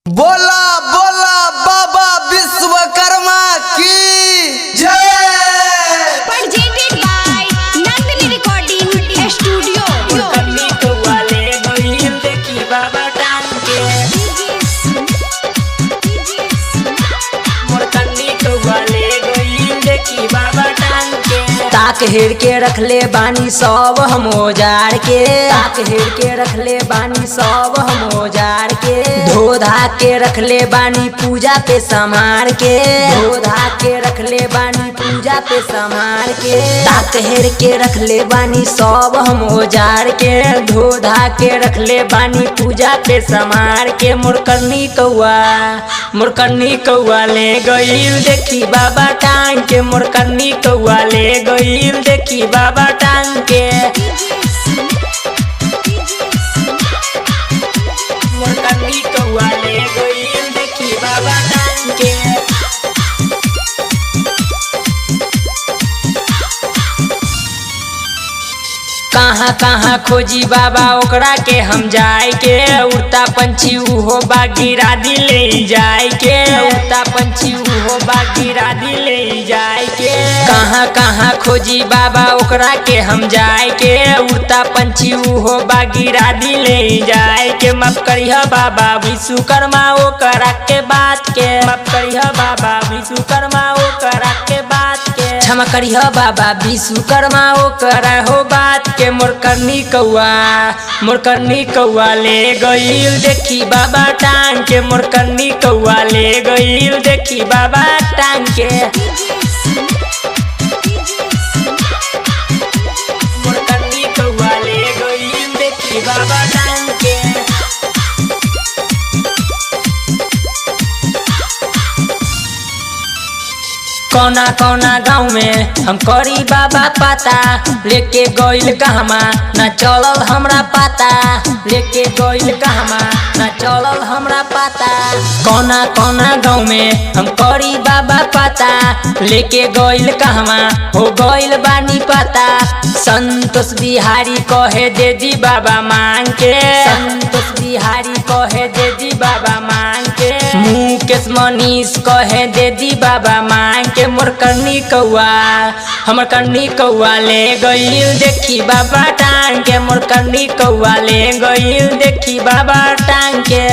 बोला बोला बाबा विश्वकर्मा की जय। Presented by Nandini Recording Studio। मुरकनी कौवाले गइल देखी बाबा टांग के। मुरकनी कौवाले गइल देखी बाबा टांग के। ताक हेर के रखले बानी सब हम ओजार के। ताक हेर के रखले बानी सब हम ओजार के। धो धा के रखले बानी पूजा पे संभार के। धो धा के रखले बानी पूजा पे संभार के। ताक हेर के रखले बानी सब हम ओजार के। धो धा के रखले बानी पूजा पे संभार के। मुरकनी कौवा ले गइल देखी बाबा टांग के। मुरकनी कौवा ले गइल देखी बाबा टांग के। मुरकनी कौवा ले गइल देखी बाबा टांग के। कहाँ कहाँ खोजी बाबा ओकरा के हम जाए के। उड़ता पंछी उहो बागिरा दी ले जाए के। उड़ता पंछी उहो बागिरा दी ले जाए के। कहाँ कहाँ खोजी बाबा ओकरा के हम जाए के। उड़ता पंछी उहो बागिरा दी ले जाए के। माफ करिह बाबा विश्वकर्मा ओकरा के बात के। माफ करिह बाबा विश्वकर्मा ओकरा के बात के। क्षमा करिह बाबा विश्वकर्मा ओकरा हो बात के। मुरकनी कौवा ले गइल देखी बाबा टांग के। मुरकनी कौवा ले गइल देखी बाबा टांग के। मुरकनी कौवा ले गइल देखी बाबा टांग के। कौना कौना गाँव में हम करी बाबा पता। लेके गइल कहमा न चलल हमरा पता। लेके गइल कहमा न चलल हमरा पता। कौना कौना गाँव में हम करी बाबा पता। लेके गइल कहमा हो गइल बानी पता। संतोष बिहारी कहे दे दी बाबा मांग के। संतोष बिहारी कहे दे दी बाबा मांग के। मुकेश मनीष कहे दे दी बाबा मांग के। मुरकनी कौवा ले गइल देखी बाबा टांग के। मुरकनी कौवा ले गइल देखी बाबा टांग के।